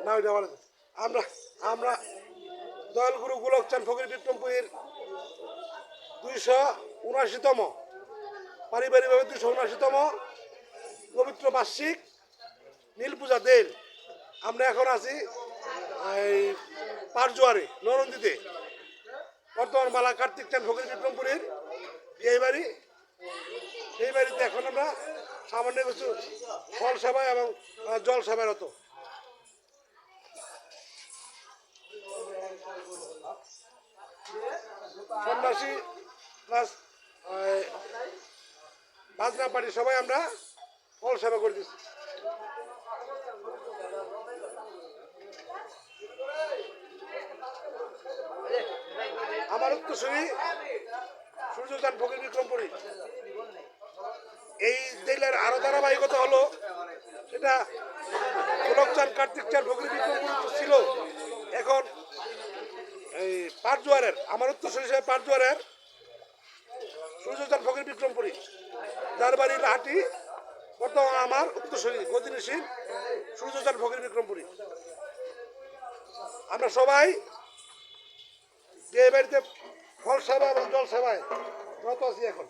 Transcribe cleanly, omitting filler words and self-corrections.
না ওইটা বলে আমরা আমরা দয়ালগুরু গোলকচাঁদ ফকির বিক্রমপুরীর 279তম পারিবারিকভাবে 279তম পবিত্র বার্ষিক নীল পূজা দেন। আমরা এখন আছি এই পারজোয়ারে নরন্দিতে, বর্তমান মালা কার্তিক চাঁদ ফকির বিক্রমপুরীর এই বাড়ি। সেই বাড়িতে এখন আমরা সামান্য কিছু ফল সেবা এবং জল সেবারত। সন্ন্যাসী প্লাস বাজনা পার্টি সবাই আমরা ফল সেবা করে দিচ্ছি। আমার উত্তরসূরি সূর্যচাঁদ ফকির বিক্রমপুরী এই জেলার আরো ধারাবাহিকতা হলো, সেটা গোলকচাঁদ কার্তিক চাঁদ ফকির বিক্রমপুরী ছিল, এখন এই পাটজোয়ারের আমার উত্তরসূরি হিসেবে পাটজোয়ারের সূর্যচাঁদ ফকির বিক্রমপুরী, যার বাড়ি লাহাটি, বর্তমান আমার উত্তরসূরি গতিনশীল সূর্যচাঁদ ফকির বিক্রমপুরী। আমরা সবাই যে বাড়িতে ফল সেবা এবং জল সেবায় রত আছি এখন।